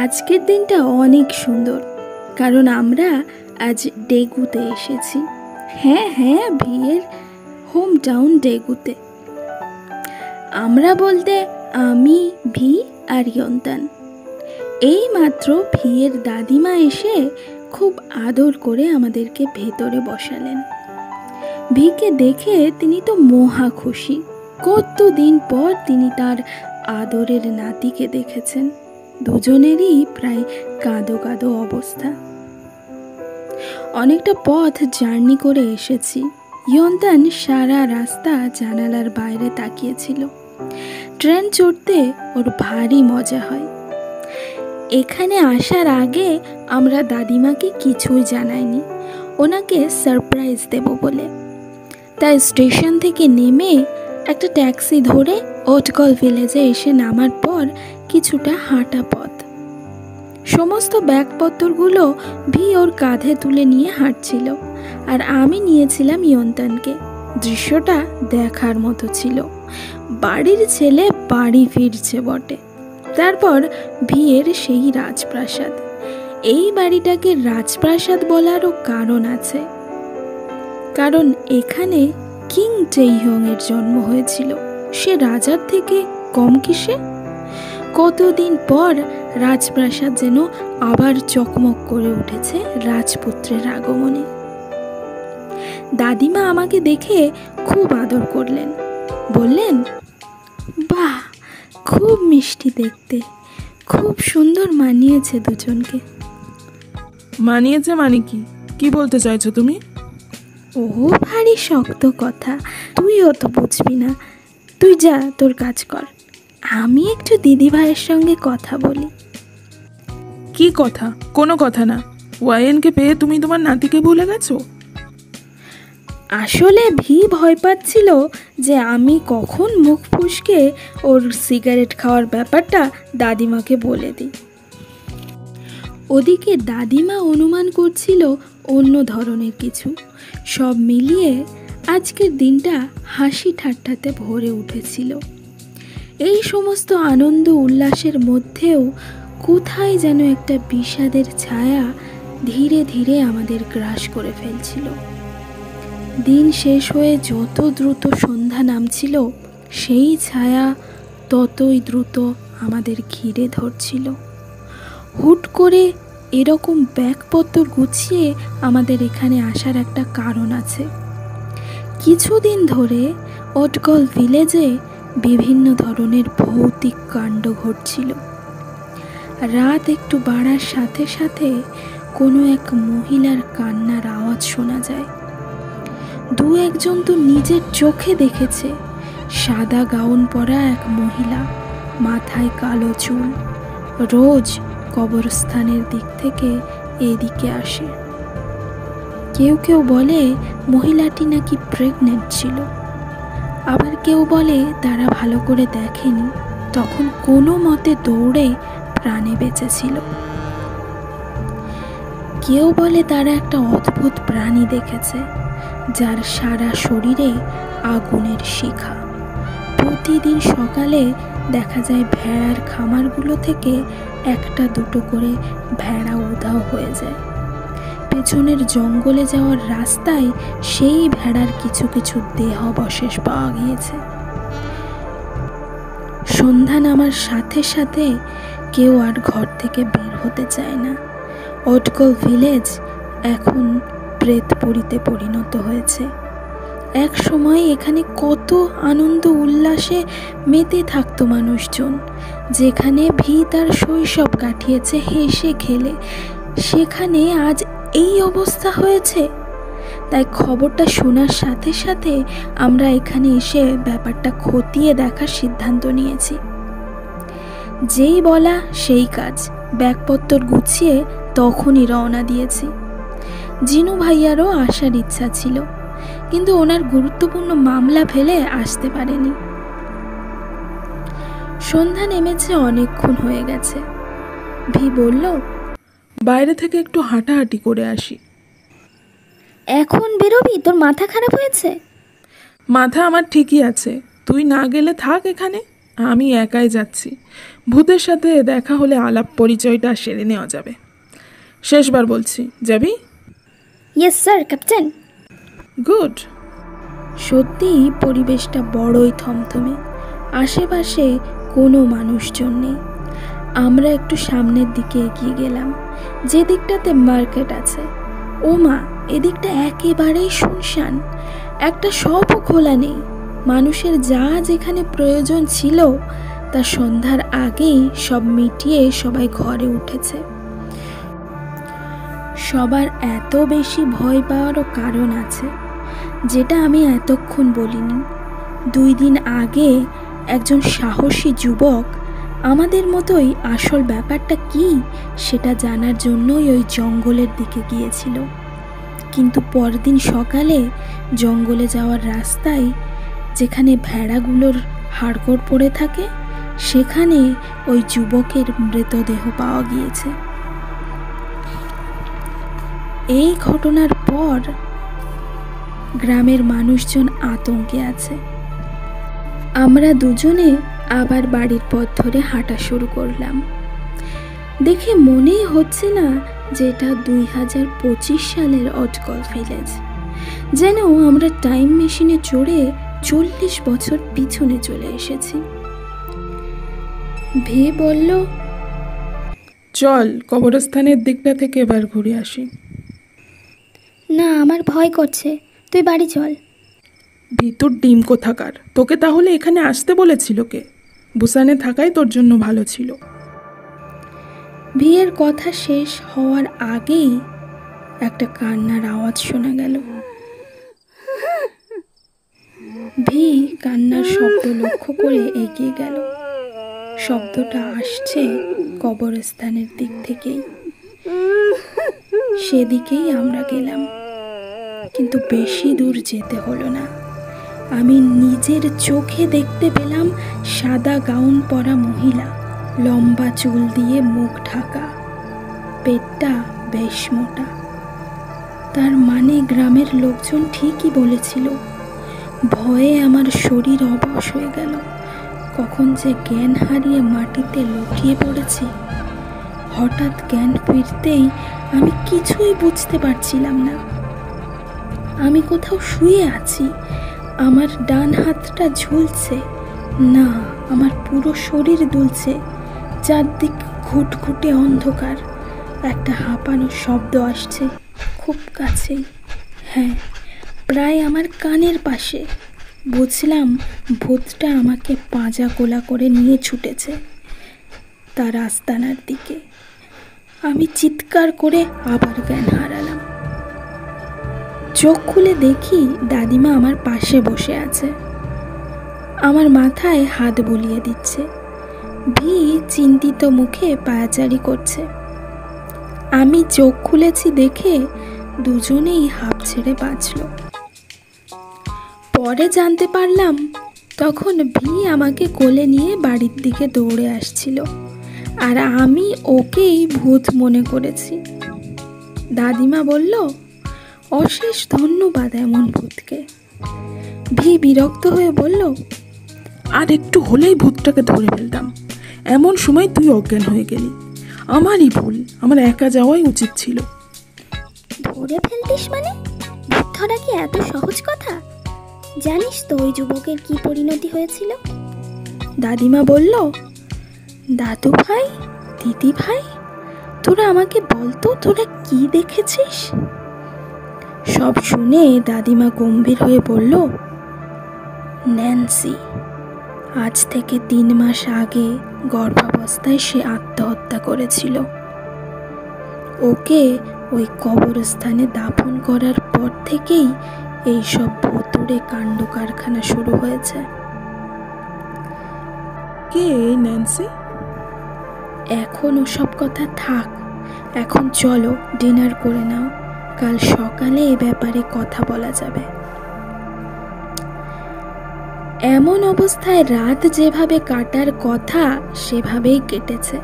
আজকের দিনটা অনেক সুন্দর, কারণ আমরা আজ ডেগুতে এসেছি। হ্যাঁ, ভিয়ের হোম টাউন ডেগুতে। আমরা বলতে আমি, ভি আর ইয়ন্তান। এই মাত্র ভিয়ের দাদিমা এসে খুব আদর করে আমাদেরকে ভেতরে বসালেন। ভিকে দেখে তিনি তো মহা খুশি। কতদিন পর তিনি তার আদরের নাতিকে দেখেছেন। দুজনেরই প্রায় কাঁদো কাঁদো অবস্থা। অনেকটা পথ জার্নি করে এসেছি। ইয়ন্তান সারা রাস্তা জানালার বাইরে তাকিয়েছিল। ট্রেন চড়তে ওর ভারী মজা হয়। এখানে আসার আগে আমরা দাদিমাকে কিছুই জানাইনি, ওনাকে সারপ্রাইজ দেব বলে। তাই স্টেশন থেকে নেমে একটা ট্যাক্সি ধরে ওটকল ভিলেজে এসে নামার পর কিছুটা হাঁটা পথ। সমস্ত ব্যাগপত্রগুলো ভি ওর কাঁধে তুলে নিয়ে হাঁটছিল, আর আমি নিয়েছিলাম ইয়ন্তানকে। দৃশ্যটা দেখার মতো ছিল। বাড়ির ছেলে বাড়ি ফিরছে বটে। তারপর ভিয়ের সেই রাজপ্রাসাদ। এই বাড়িটাকে রাজপ্রাসাদ বলারও কারণ আছে, কারণ এখানে কিং টেইহং এর জন্ম হয়েছিল। সে রাজার থেকে কম কিসে? কতদিন পর রাজপ্রাসাদ যেন আবার চকমক করে উঠেছে রাজপুত্রের আগমনে। দাদিমা আমাকে দেখে খুব আদর করলেন, বললেন, বাহ, খুব মিষ্টি দেখতে, খুব সুন্দর মানিয়েছে দুজনকে। মানিয়েছে মানে কি বলতে চাইছো তুমি? ও ভারী শক্ত কথা, তুইও তো বুঝবি না। তুই যা, তোর কাজ কর, আমি একটু দিদি ভাইয়ের সঙ্গে কথা বলি। কি কথা? কোনো কথা না। ওয়াইএনকে পেয়ে তুমি তোমার নাতিকে ভুলে গেছো? আসলে ভি ভয় পাচ্ছিল যে আমি কখন মুখ ফুসকে ওর সিগারেট খাওয়ার ব্যাপারটা দাদিমাকে বলে দিই। ওদিকে দাদিমা অনুমান করছিল অন্য ধরনের কিছু। সব মিলিয়ে আজকের দিনটা হাসি ঠাট্টাতে ভরে উঠেছিল। এই সমস্ত আনন্দ উল্লাসের মধ্যেও কোথায় যেন একটা বিষাদের ছায়া ধীরে ধীরে আমাদের গ্রাস করে ফেলছিল। দিন শেষ হয়ে যত দ্রুত সন্ধ্যা নামছিল, সেই ছায়া ততই দ্রুত আমাদের ঘিরে ধরছিল। হুট করে এরকম ব্যাগপত্র গুছিয়ে আমাদের এখানে আসার একটা কারণ আছে। কিছুদিন ধরে ওটকল ভিলেজে বিভিন্ন ধরনের ভৌতিক কাণ্ড ঘটছিল। রাত একটু বাড়ার সাথে সাথে কোনো এক মহিলার কান্নার আওয়াজ শোনা যায়। দু একজন তো নিজের চোখে দেখেছে সাদা গাউন পরা এক মহিলা, মাথায় কালো চুল, রোজ কবরস্থানের দিক থেকে এদিকে আসে। কেউ কেউ বলে মহিলাটি নাকি প্রেগনেন্ট ছিল, আবার কেউ বলে তারা ভালো করে দেখেনি, তখন কোনো মতে দৌড়ে প্রাণে বেঁচেছিল। কেউ বলে তারা একটা অদ্ভুত প্রাণী দেখেছে, যার সারা শরীরে আগুনের শিখা। প্রতিদিন সকালে দেখা যায় ভেড়ার খামারগুলো থেকে একটা দুটো করে ভেড়া উধাও হয়ে যায়। পেছনের জঙ্গলে যাওয়ার রাস্তায় সেই ভেড়ার কিছু কিছু দেহাবশেষ পাওয়া গিয়েছে। সন্ধ্যা নামার সাথে সাথে কেউ আর ঘর থেকে বের হতে চায় না। ওটকল ভিলেজ এখন প্রেতপুরীতে পরিণত হয়েছে। এক সময় এখানে কত আনন্দ উল্লাসে মেতে থাকতো মানুষজন। যেখানে ভি তার শৈশব কাটিয়েছে হেসে খেলে, সেখানে আজ এই অবস্থা হয়েছে। তাই খবরটা শোনার সাথে সাথে আমরা এখানে এসে ব্যাপারটা খতিয়ে দেখার সিদ্ধান্ত নিয়েছি। যেই বলা সেই কাজ, ব্যাগপত্র গুছিয়ে তখনই রওনা দিয়েছি। জিনু ভাইয়ারও আসার ইচ্ছা ছিল, কিন্তু ওনার গুরুত্বপূর্ণ মামলা ফেলে আসতে পারেনি। সন্ধ্যা নেমেছে, অনেকক্ষণ হয়ে গেছে। ভি বলল, বাইরে থেকে একটু হাঁটাহাঁটি করে আসি। এখন বেরোবি? তোর মাথা খারাপ হয়েছে? মাথা আমার ঠিকই আছে, তুই না গেলে থাক এখানে, আমি একাই যাচ্ছি। ভূতের সাথে দেখা হলে আলাপ পরিচয়টা সেরে নেওয়া যাবে। শেষবার বলছি, যাবি? Yes sir captain. গুড। সত্যিই পরিবেশটা বড়ই থমথমে, আশেপাশে কোনো মানুষজন নেই। আমরা একটু সামনের দিকে এগিয়ে গেলাম, যে দিকটাতে মার্কেট আছে। ও মা, এদিকটা একেবারেই শুনশান, একটা শপও খোলা নেই। মানুষের যা যেখানে প্রয়োজন ছিল তা সন্ধ্যার আগেই সব মিটিয়ে সবাই ঘরে উঠেছে। সবার এত বেশি ভয় পাওয়ারও কারণ আছে, যেটা আমি এতক্ষণ বলিনি। 2 দিন আগে একজন সাহসী যুবক আমাদের মতোই আসল ব্যাপারটা কি সেটা জানার জন্যই ওই জঙ্গলের দিকে গিয়েছিল। কিন্তু পরদিন সকালে জঙ্গলে যাওয়ার রাস্তায়, যেখানে ভেড়াগুলোর হাড়গোড় পড়ে থাকে, সেখানে ওই যুবকের মৃতদেহ পাওয়া গিয়েছে। এই ঘটনার পর গ্রামের মানুষজন আতঙ্কে আছে। আমরা দুজনে আবার বাড়ির পথ ধরে হাঁটা শুরু করলাম। দেখে মনেই হচ্ছে না যে এটা 2025 সালের অটকল ভিলেজ, যেন আমরা টাইম মেশিনে চড়ে 40 বছর পিছনে চলে এসেছি। ভে বলল, চল কবরস্থানের দিকটা থেকে এবার ঘুরে আসি। না, আমার ভয় করছে, তুই বাড়ি চল। ভিতর ডিম কোথাকার, তোকে তাহলে এখানে আসতে বলেছিল কে? বুসানে থাকাই তোর জন্য ভালো ছিল। ভিয়ের কথা শেষ হওয়ার আগেই একটা কান্নার আওয়াজ শোনা গেল। ভি কান্নার শব্দ লক্ষ্য করে এগিয়ে গেল। শব্দটা আসছে কবরস্থানের দিক থেকেই। সেদিকেই আমরা গেলাম, কিন্তু বেশি দূর যেতে হলো না। আমি নিজের চোখে দেখতে পেলাম সাদা গাউন পরা মহিলা, লম্বা চুল দিয়ে মুখ ঢাকা, পেটটা বেশ মোটা। তার মানে গ্রামের লোকজন ঠিকই বলেছিল। ভয়ে আমার শরীর অবশ হয়ে গেল। কখন যে জ্ঞান হারিয়ে মাটিতে লুটিয়ে পড়েছি। হঠাৎ জ্ঞান ফিরতেই আমি কিছুই বুঝতে পারছিলাম না। আমি কোথাও শুয়ে আছি, আমার ডান হাতটা ঝুলছে, না আমার পুরো শরীর দুলছে। চারদিক ঘুটঘুটে অন্ধকার। একটা হাঁপানোর শব্দ আসছে খুব কাছেই, হ্যাঁ প্রায় আমার কানের পাশে। বুঝলাম ভূতটা আমাকে পাঁজা কোলা করে নিয়ে ছুটেছে তার আস্তানার দিকে। আমি চিৎকার করে আবার জ্ঞান হারালাম। চোখ খুলে দেখি দাদিমা আমার পাশে বসে আছে, আমার মাথায় হাত বুলিয়ে দিচ্ছে। ভি চিন্তিত মুখে পায়াচারি করছে। আমি চোখ খুলেছি দেখে দুজনেই হাঁপ ছেড়ে বাঁচল। পরে জানতে পারলাম তখন ভি আমাকে কোলে নিয়ে বাড়ির দিকে দৌড়ে আসছিল, আর আমি ওকেই ভূত মনে করেছি। দাদিমা বলল, অশেষ ধন্যবাদ এমন ভূতকে। ভি বিরক্ত হয়ে বলল, আর একটু হলেই ভূতটাকে ধরে ফেলতাম, এমন সময় তুই অজ্ঞান হয়ে গেলি। আমারই ভুল, আমার একা যাওয়াই উচিত ছিল। ধরে ফেলতিস মানে? ভূত ধরা কি এত সহজ কথা? জানিস তো ওই যুবকের কি পরিণতি হয়েছিল? দাদিমা বলল, দাদু ভাই, দিদি ভাই, তোরা আমাকে বলতো তোরা কি দেখেছিস? সব শুনে দাদিমা গম্ভীর হয়ে বলল, ন্যান্সি, আজ থেকে 3 মাস আগে গর্ভাবস্থায় সে আত্মহত্যা করেছিল। ওকে ওই কবরস্থানে দাফন করার পর থেকেই এইসব ভুতুড়ে কাণ্ড কারখানা শুরু হয়েছে। কে ন্যান্সি? এখন ওসব কথা থাক, এখন চলো ডিনার করে নাও, কাল সকালে এ ব্যাপারে কথা বলা যাবে। এমন অবস্থায় রাত যেভাবে কাটার কথা সেভাবেই কেটেছে।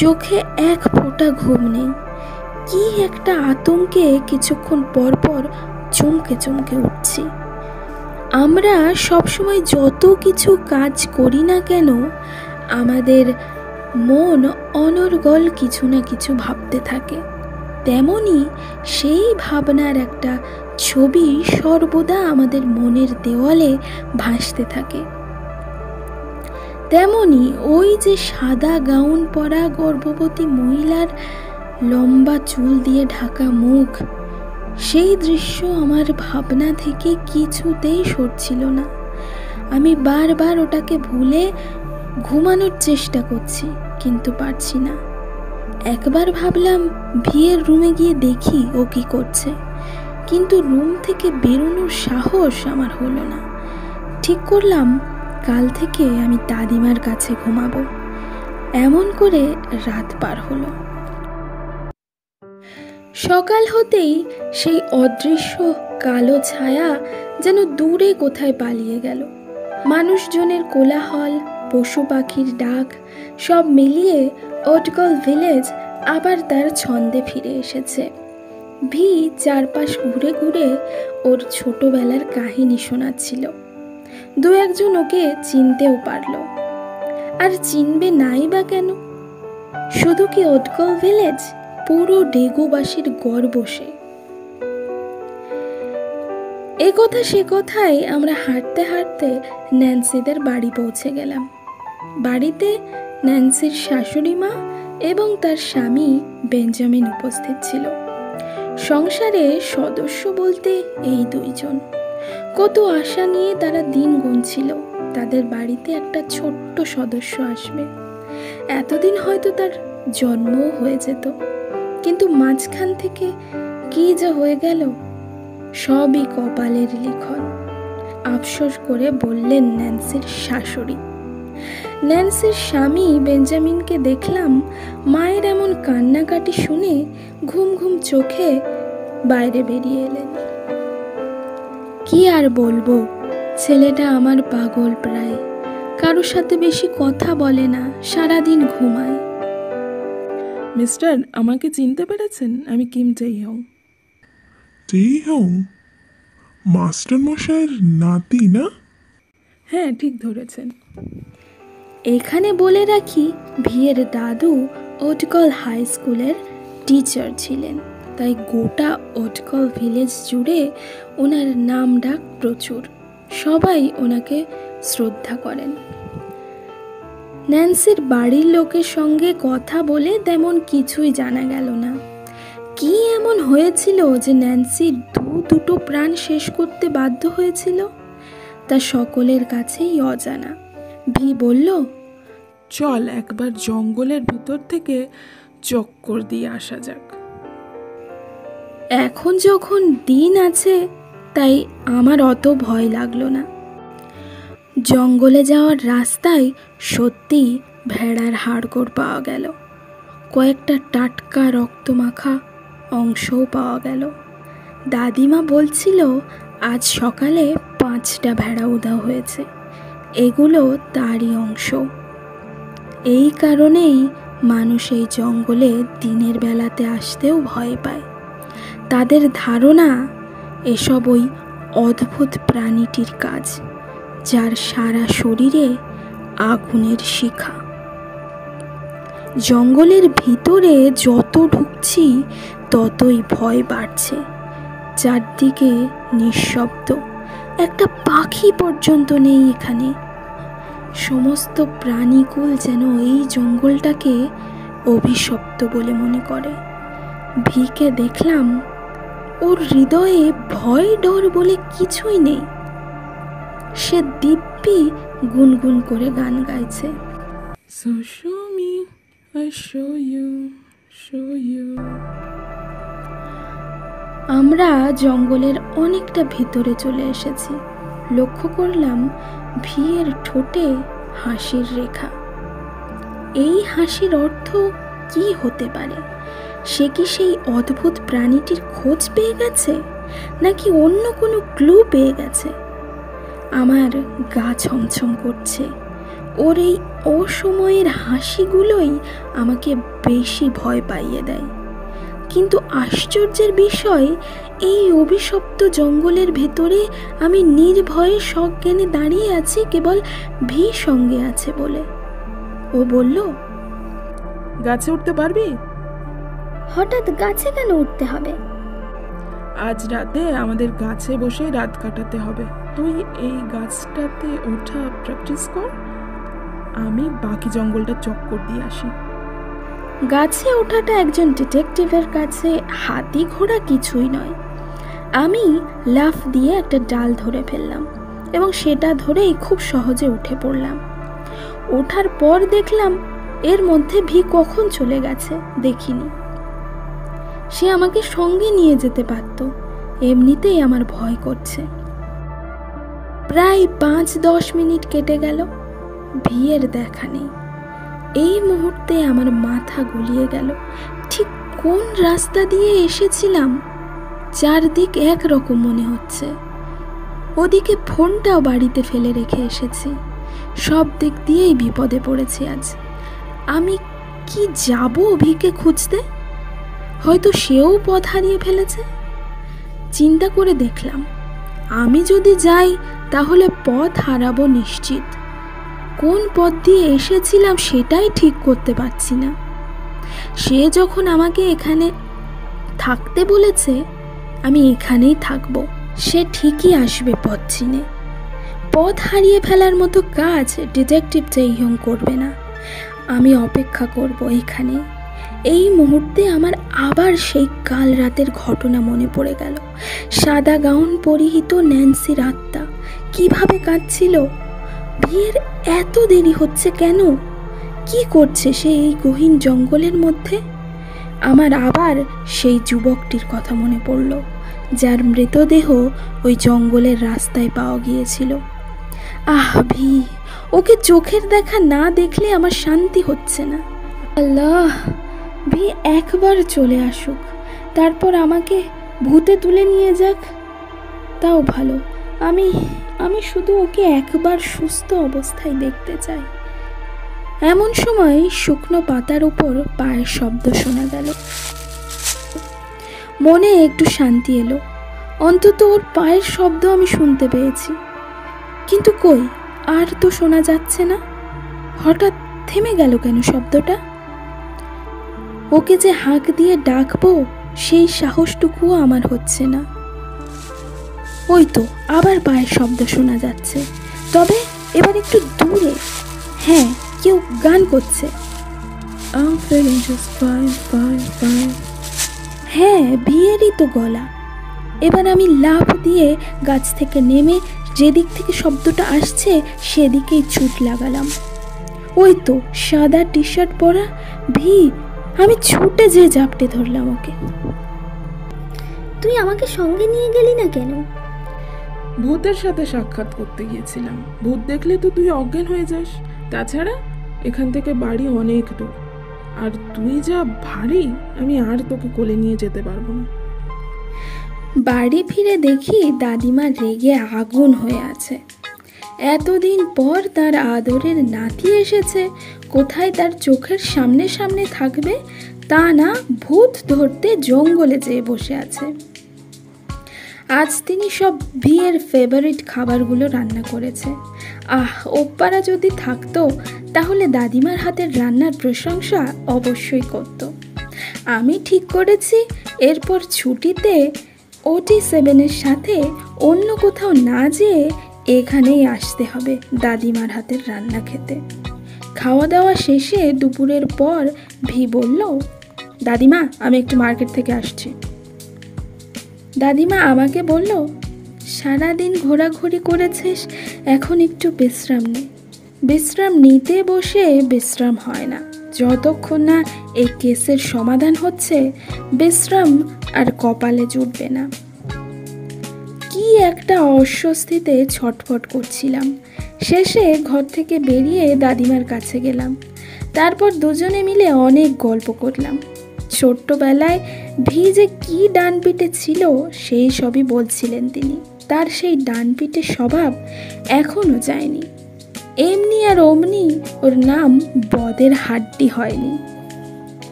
চোখে এক ফোঁটা ঘুম নেই। কি একটা আতঙ্কে কিছুক্ষণ পর পর চমকে চমকে উঠছি। আমরা সবসময় যত কিছু কাজ করি না কেন, আমাদের মন অনর্গল কিছু না কিছু ভাবতে থাকে। তেমনি সেই ভাবনার একটা ছবি সর্বদা আমাদের মনের দেওয়ালে ভাসতে থাকে। তেমনি ওই যে সাদা গাউন পরা গর্ভবতী মহিলার লম্বা চুল দিয়ে ঢাকা মুখ, সেই দৃশ্য আমার ভাবনা থেকে কিছুতেই সরছিল না। আমি বারবার ওটাকে ভুলে ঘুমানোর চেষ্টা করছি, কিন্তু পারছি না। একবার ভাবলাম ভিয়ের রুমে গিয়ে দেখি ও কি করছে, কিন্তু রুম থেকে বেরোনোর সাহস আমার হলো না। ঠিক করলাম কাল থেকে আমি দাদিমার কাছে ঘুমাবো। এমন করে রাত পার হলো। সকাল হতেই সেই অদৃশ্য কালো ছায়া যেন দূরে কোথায় পালিয়ে গেল। মানুষজনের কোলাহল, পশু পাখির ডাক সব মিলিয়ে ওটকল ভিলেজ আবার তার ছন্দে ফিরে এসেছে। ভি চারপাশ ঘুরে ঘুরে ওর ছোটবেলার কাহিনী শোনাচ্ছিল। দু একজন ওকে চিনতেও পারল। আর চিনবে নাই বা কেন? শুধু কি ওটকল ভিলেজ, পুরো ডেগুবাসীর গর্ব সে। এ কথা সে কথায় আমরা হাঁটতে হাঁটতে ন্যান্সিদের বাড়ি পৌঁছে গেলাম। বাড়িতে ন্যান্সির শাশুড়ি মা এবং তার স্বামী বেঞ্জামিন উপস্থিত ছিল। সংসারে সদস্য বলতে এই দুইজন। কত আশা নিয়ে তারা দিন গুনছিল তাদের বাড়িতে একটা ছোট্ট সদস্য আসবে। এতদিন হয়তো তার জন্মও হয়ে যেত, কিন্তু মাঝখান থেকে কি যে হয়ে গেল, সবই কপালের লিখন, আফসোস করে বললেন ন্যান্সির শাশুড়ি। ন্যান্সির স্বামী বেঞ্জামিনকে দেখলাম মায়ের এমন কান্নাকাটি শুনে ঘুম ঘুম চোখে বাইরে বেরিয়ে এলেন। কি আর বলবো, ছেলেটা আমার পাগল প্রায়, কারোর সাথে বেশি কথা বলে না, সারাদিন ঘুমায়। মিস্টার, আমাকে চিনতে পেরেছেন? আমি কিম জেইহং। জেইহং? মাস্টার মশাইয়ের নাতি না? হ্যাঁ, ঠিক ধরেছেন। এখানে বলে রাখি, ভিয়ের দাদু ওটকল হাই স্কুলের টিচার ছিলেন, তাই গোটা ওটকল ভিলেজ জুড়ে ওনার নাম ডাক প্রচুর। সবাই ওনাকে শ্রদ্ধা করেন। ন্যান্সির বাড়ির লোকের সঙ্গে কথা বলে তেমন কিছুই জানা গেল না। কি এমন হয়েছিল যে ন্যান্সি দুটো প্রাণ শেষ করতে বাধ্য হয়েছিল, তা সকলের কাছেই অজানা। ভি বলল, চল একবার জঙ্গলের ভিতর থেকে চক্কর দিয়ে আসা যাক। এখন যখন দিন আছে তাই আমার অত ভয় লাগলো না। জঙ্গলে যাওয়ার রাস্তায় সত্যি ভেড়ার হাড়গোড় পাওয়া গেল, কয়েকটা টাটকা রক্তমাখা অংশও পাওয়া গেল। দাদিমা বলছিল আজ সকালে 5টা ভেড়া উধাও হয়েছে, এগুলো তারই অংশ। এই কারণেই মানুষ এই জঙ্গলে দিনের বেলাতে আসতেও ভয় পায়। তাদের ধারণা এসব ওই অদ্ভুত প্রাণীটির কাজ, যার সারা শরীরে আগুনের শিখা। জঙ্গলের ভিতরে যত ঢুকছি ততই ভয় বাড়ছে। চারদিকে নিঃশব্দ, একটা পাখি পর্যন্ত নেই এখানে। সমস্ত প্রাণীকুল যেন এই জঙ্গলটাকে অভিশপ্ত বলে মনে করে। ভিকে দেখলাম ওর হৃদয়ে ভয় ডর বলে কিছুই নেই। সে দিব্যি গুনগুন করে গান গাইছে। So show me, I show you, show you. আমরা জঙ্গলের অনেকটা ভিতরে চলে এসেছি। লক্ষ্য করলাম ভিয়ের ঠোঁটে হাসির রেখা। এই হাসির অর্থ কি হতে পারে? সে কি সেই অদ্ভুত প্রাণীটির খোঁজ পেয়ে গেছে, নাকি অন্য কোনো ক্লু পেয়ে গেছে? আমার গা ছমছম করছে। ওর এই অসময়ের হাসিগুলোই আমাকে বেশি ভয় পাইয়ে দেয়। কিন্তু আশ্চর্যের বিষয়, এই অভিশপ্ত জঙ্গলের ভেতরে আমি নির্ভয়ে সজ্ঞানে দাঁড়িয়ে আছি কেবল ভি সঙ্গে আছে বলে। ও বলল, গাছে উঠতে পারবি? হঠাৎ গাছে কেন উঠতে হবে? আজ রাতে আমাদের গাছে বসে রাত কাটাতে হবে। তুই এই গাছটাতে ওঠা প্র্যাকটিস কর, আমি বাকি জঙ্গলটা চক্কর দিয়ে আসি। গাছে ওঠাটা একজন ডিটেকটিভের কাছে হাতি ঘোড়া কিছুই নয়। আমি লাফ দিয়ে একটা ডাল ধরে ফেললাম এবং সেটা ধরেই খুব সহজে উঠে পড়লাম। ওঠার পর দেখলাম এর মধ্যে ভি কখন চলে গেছে দেখিনি। সে আমাকে সঙ্গে নিয়ে যেতে পারত, এমনিতেই আমার ভয় করছে। প্রায় 5-10 মিনিট কেটে গেল, ভিয়ের দেখা নেই। এই মুহূর্তে আমার মাথা গুলিয়ে গেল। ঠিক কোন রাস্তা দিয়ে এসেছিলাম? চারদিক একরকম মনে হচ্ছে। ওদিকে ফোনটাও বাড়িতে ফেলে রেখে এসেছি। সব দিক দিয়েই বিপদে পড়েছি আজ। আমি কি যাব ভিকে খুঁজতে? হয়তো সেও পথ হারিয়ে ফেলেছে। চিন্তা করে দেখলাম, আমি যদি যাই তাহলে পথ হারাবো নিশ্চিত। কোন পথ দিয়ে এসেছিলাম সেটাই ঠিক করতে পারছি না। সে যখন আমাকে এখানে থাকতে বলেছে, আমি এখানেই থাকবো। সে ঠিকই আসবে পথ চিনে। পথ হারিয়ে ফেলার মতো কাজ ডিটেকটিভ চেইহং করবে না। আমি অপেক্ষা করব এখানে। এই মুহূর্তে আমার আবার সেই কাল রাতের ঘটনা মনে পড়ে গেল। সাদা গাউন পরিহিত ন্যান্সির আত্মা কিভাবে কাঁদছিল। বিয়ের এত দেরি হচ্ছে কেন? কি করছে সে এই গহীন জঙ্গলের মধ্যে? আমার আবার সেই যুবকটির কথা মনে পড়ল, যার মৃতদেহ ওই জঙ্গলের রাস্তায় পাওয়া গিয়েছিল। আহ ভি, ওকে চোখের দেখা না দেখলে আমার শান্তি হচ্ছে না। আল্লাহ, ভি একবার চলে আসুক, তারপর আমাকে ভূতে তুলে নিয়ে যাক। তাও ভালো। আমি শুধু ওকে একবার সুস্থ অবস্থায় দেখতে চাই। এমন সময় শুকনো পাতার উপর পায়ের শব্দ শোনা গেল। মনে একটু শান্তি এলো। অন্তত ওর পায়ের শব্দ আমি শুনতে পেয়েছি। কিন্তু কই, আর তো শোনা যাচ্ছে না। হঠাৎ থেমে গেল কেন শব্দটা? ওকে যে হাঁক দিয়ে ডাকবো সেই সাহসটুকুও আমার হচ্ছে না। ওই তো আবার পায়ের শব্দ শোনা যাচ্ছে, তবে এবার একটু দূরে। হ্যাঁ, কেউ গান করছে। I'm feeling just fine, fine, fine. হ্যাঁ, বিয়েরই তো গলা। এবার আমি লাফ দিয়ে গাছ থেকে নেমে যেদিক থেকে শব্দটা আসছে সেদিকেই ছুট লাগালাম। ওই তো সাদা টি শার্ট পরা ভি। আমি ছুটে যেয়ে জাপটে ধরলাম ওকে। তুই আমাকে সঙ্গে নিয়ে গেলি না কেন? ভূতের সাথে সাক্ষাৎ করতে গিয়েছিলাম। ভূত দেখলে তো তুই অজ্ঞান হয়ে যাস। তাছাড়া এখান থেকে বাড়ি অনেক দূর, আর তুই যা ভারী, আমি আর তোকে কোলে নিয়ে যেতে পারবো না। বাড়ি ফিরে দেখি দাদিমা রেগে আগুন হয়ে আছে। এতদিন পর তার আদরের নাতি এসেছে, কোথায় তার চোখের সামনে সামনে থাকবে তা না, ভূত ধরতে জঙ্গলে যেয়ে বসে আছে। আজ তিনি সব বিয়ের ফেভারিট খাবারগুলো রান্না করেছে। ওপারা যদি থাকতো তাহলে দাদিমার হাতের রান্নার প্রশংসা অবশ্যই করত। আমি ঠিক করেছি এরপর ছুটিতে OT7-এর সাথে অন্য কোথাও না যেয়ে এখানেই আসতে হবে দাদিমার হাতের রান্না খেতে। খাওয়া দাওয়া শেষে দুপুরের পর ভি বলল, দাদিমা আমি একটু মার্কেট থেকে আসছি। দাদিমা আমাকে বলল, সারাদিন ঘোরাঘুরি করেছিস, এখন একটু বিশ্রাম নে। বিশ্রাম নিতে বসে বিশ্রাম হয় না। যতক্ষণ না এই কেসের সমাধান হচ্ছে বিশ্রাম আর কপালে জুটবে না। কি একটা অস্বস্তিতে ছটফট করছিলাম। শেষে ঘর থেকে বেরিয়ে দাদিমার কাছে গেলাম। তারপর দুজনে মিলে অনেক গল্প করলাম। ছোট্টবেলায় ভি যে কি ডানপিটে ছিল সেই সবই বলছিলেন তিনি। তার সেই ডানপিটে স্বভাব এখনো যায়নি। এমনি আর অমনি ওর নাম বদের হাড্ডি হয়নি।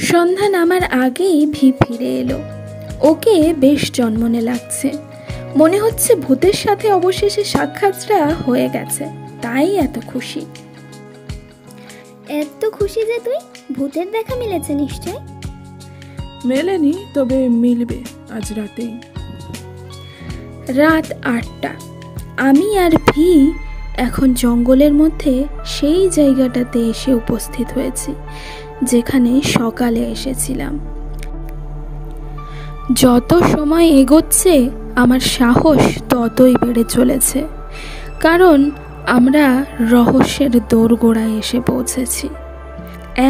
সন্ধ্যা নামার আগেই ভি ফিরে এলো। ওকে বেশ জন্মনে লাগছে, মনে হচ্ছে ভূতের সাথে অবশেষে সাক্ষাৎটা হয়ে গেছে, তাই এত খুশি। এত খুশি যে তুই? ভূতের দেখা মিলেছে নিশ্চয়? মেলেনি, তবে মিলবে আজ রাতেই। রাত 8টা। আমি আর ভি এখন জঙ্গলের মধ্যে সেই জায়গাটাতে এসে উপস্থিত হয়েছি যেখানে সকালে এসেছিলাম। যত সময় এগোচ্ছে আমার সাহস ততই বেড়ে চলেছে, কারণ আমরা রহস্যের দোরগোড়ায় এসে পৌঁছেছি।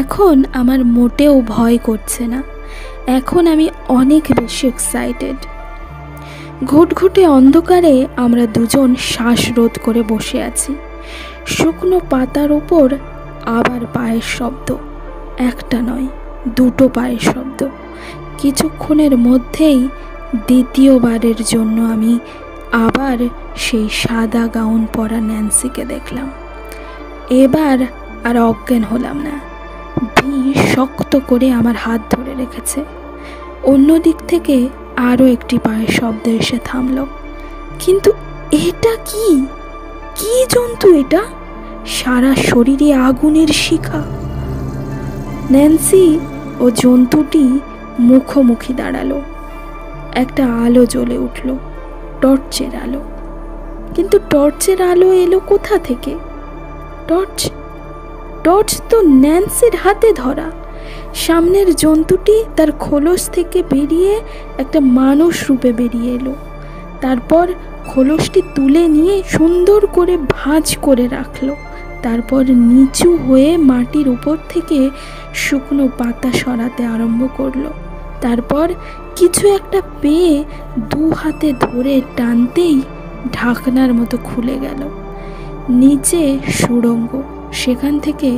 এখন আমার মোটেও ভয় করছে না, এখন আমি অনেক বেশি এক্সাইটেড। ঘুটঘুটে অন্ধকারে আমরা দুজন শ্বাসরোধ করে বসে আছি। শুকনো পাতার উপর আবার পায়ের শব্দ, একটা নয়, দুটো পায়ের শব্দ। কিছুক্ষণের মধ্যেই দ্বিতীয়বারের জন্য আমি আবার সেই সাদা গাউন পরা ন্যান্সিকে দেখলাম। এবার আর অজ্ঞান হলাম না। ভি শক্ত করে আমার হাত ধরে রেখেছে। অন্যদিক থেকে আরও একটি পায়ের শব্দ এসে থামল। কিন্তু এটা কি? কি জন্তু এটা? সারা শরীরে আগুনের শিখা। ন্যান্সি ও জন্তুটি মুখোমুখি দাঁড়ালো। একটা আলো জ্বলে উঠল, টর্চের আলো। কিন্তু টর্চের আলো এলো কোথা থেকে? টর্চ তো ন্যান্সির হাতে ধরা। সামনের জন্তুটি তার খোলস থেকে বেরিয়ে একটা মানুষ রূপে বেরিয়ে এলো। তারপর খোলসটি তুলে নিয়ে সুন্দর করে ভাঁজ করে রাখলো। তারপর নিচু হয়ে মাটির উপর থেকে শুকনো পাতা সরাতে আরম্ভ করলো। তারপর কিছু একটা পেয়ে দু হাতে ধরে টানতেই ঢাকনার মতো খুলে গেল। নিচে সুড়ঙ্গ, সেখান থেকে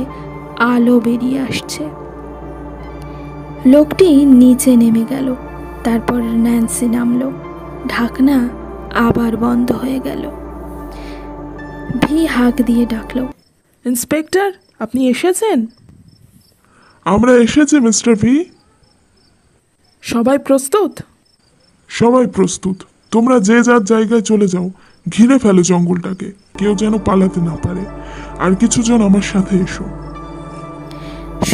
আলো বেরিয়ে আসছে। লোকটি নিচে নেমে গেল। তারপর ন্যান্সি নামলো। ঢাকনা আবার বন্ধ হয়ে গেল। ভি হাঁক দিয়ে ডাকলো, ইন্সপেক্টর, আপনি এসেছেন? আমরা এসেছি মিস্টার ভি। সবাই প্রস্তুত? সবাই প্রস্তুত। তোমরা যে যার জায়গায় চলে যাও, ঘিরে ফেলো জঙ্গলটাকে, কেউ যেন পালাতে না পারে। আর কিছুজন আমার সাথে এসো।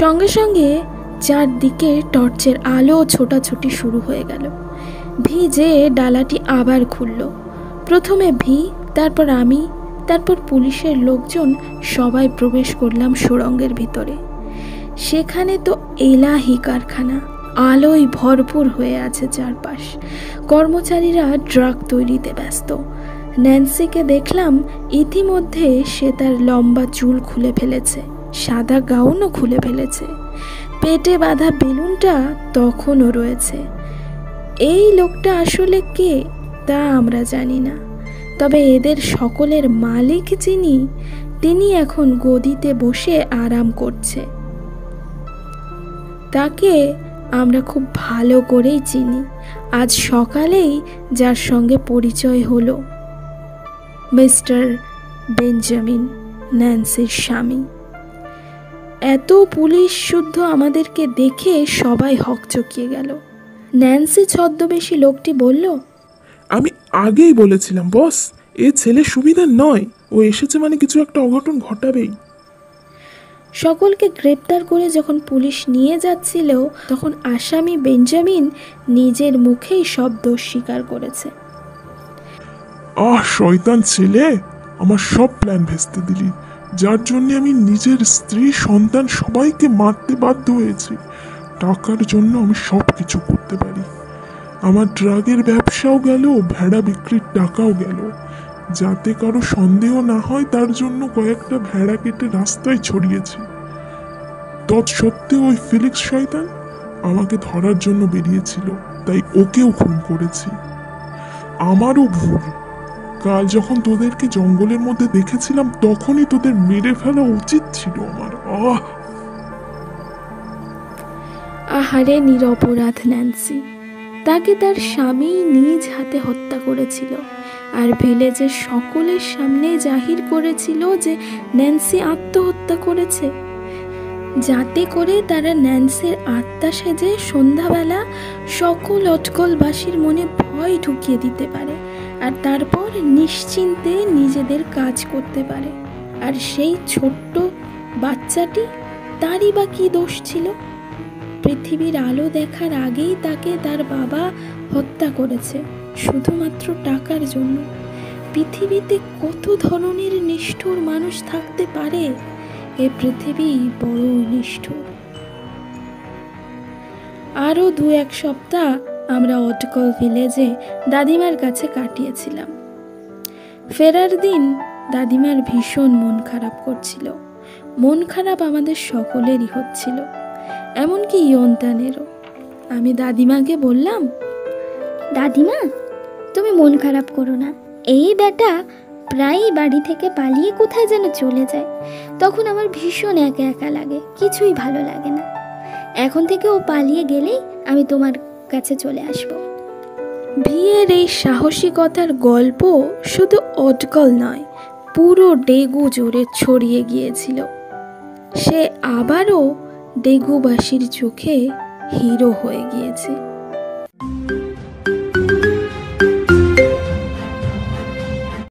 সঙ্গে সঙ্গে চারদিকে টর্চের আলো ছোটাছুটি শুরু হয়ে গেল। ভি যে ডালাটি আবার খুলল। প্রথমে ভি, তারপর আমি, তারপর পুলিশের লোকজন সবাই প্রবেশ করলাম সুড়ঙ্গের ভিতরে। সেখানে তো এলাহি কারখানা, আলোয় ভরপুর হয়ে আছে চারপাশ। কর্মচারীরা ড্রাগ তৈরিতে ব্যস্ত। ন্যান্সিকে দেখলাম ইতিমধ্যে সে তার লম্বা চুল খুলে ফেলেছে, সাদা গাউনও খুলে ফেলেছে। পেটে বাঁধা বেলুনটা তখনও রয়েছে। এই লোকটা আসলে কে তা আমরা জানি না, তবে এদের সকলের মালিক যিনি, তিনি এখন গদিতে বসে আরাম করছে। তাকে আমরা খুব ভালো করেই চিনি। আজ সকালেই যার সঙ্গে পরিচয় হলো, মিস্টার বেঞ্জামিন, ন্যান্সির স্বামী। এত পুলিশ শুদ্ধ আমাদেরকে দেখে সবাই হকচকিয়ে গেল। ন্যান্সি ছদ্মবেশী লোকটি বলল, আমি আগেই বলেছিলাম বস, এ ছেলে সুবিধা নয়। ও এসেছে মানে কিছু একটা অঘটন ঘটাবেই। সকলকে গ্রেপ্তার করে যখন পুলিশ নিয়ে যাচ্ছিল, তখন আসামি বেঞ্জামিন নিজের মুখেই সব দোষ স্বীকার করেছে। শয়তান ছেলে, আমার সব প্ল্যান ভেস্তে দিলি, যার জন্য আমি নিজের স্ত্রী, সন্তান সবাইকে মারতে বাধ্য হয়েছি। টাকার জন্য আমি সব কিছু করতে পারি। আমার ড্রাগের ব্যবসাও গেল, ভেড়া বিক্রির টাকাও গেল। যাতে কারো সন্দেহ না হয় তার জন্য কয়েকটা ভেড়া কেটে রাস্তায় ছড়িয়েছি। তৎসত্ত্বেও ওই ফিলিক্স শয়তান আমাকে ধরার জন্য বেরিয়েছিল, তাই ওকেও খুন করেছি। আমারও ভুল। কাল যখন তোদেরকে জঙ্গলের মধ্যে দেখেছিলাম, তখনই তোদের মেরে ফেলা উচিত ছিল আমার। আহারে নিরপরাধ ন্যান্সি, তাকে তার স্বামী নিজ হাতে হত্যা করেছিল, আর ভিলেজের সকলের সামনে জাহির করেছিল যে ন্যান্সি আত্মহত্যা করেছে। যাতে করে তারা ন্যান্সির আত্মা সেজে সন্ধ্যাবেলা সকল অটকলবাসীর মনে ভয় ঢুকিয়ে দিতে পারে, আর তারপর নিশ্চিন্তে নিজেদের কাজ করতে পারে। আর সেই ছোট্ট বাচ্চাটি, তারই বা কী দোষ ছিল? পৃথিবীর আলো দেখার আগেই তাকে তার বাবা হত্যা করেছে শুধুমাত্র টাকার জন্য। পৃথিবীতে কত ধরনের নিষ্ঠুর মানুষ থাকতে পারে? এ পৃথিবী বড় নিষ্ঠুর। আরও 2-1 সপ্তাহ আমরা অটকল ভিলেজে দাদিমার কাছে কাটিয়েছিলাম। ফেরার দিন দাদিমার ভীষণ মন খারাপ করছিল। মন খারাপ আমাদের সকলেরই হচ্ছিল, এমনকি ইয়ন্তানেরও। আমি দাদিমাকে বললাম, দাদিমা, তুমি মন খারাপ করো না। এই বেটা প্রায়ই বাড়ি থেকে পালিয়ে কোথায় যেন চলে যায়, তখন আমার ভীষণ একা একা লাগে, কিছুই ভালো লাগে না। এখন থেকে ও পালিয়ে গেলেই আমি তোমার কাছে চলে আসব। বিয়ের এই সাহসিকতার গল্প শুধু অটকল নয়, পুরো ডেগু জোরে ছড়িয়ে গিয়েছিল। সে আবারও ডেগুবাসীর চোখে হিরো হয়ে গিয়েছে।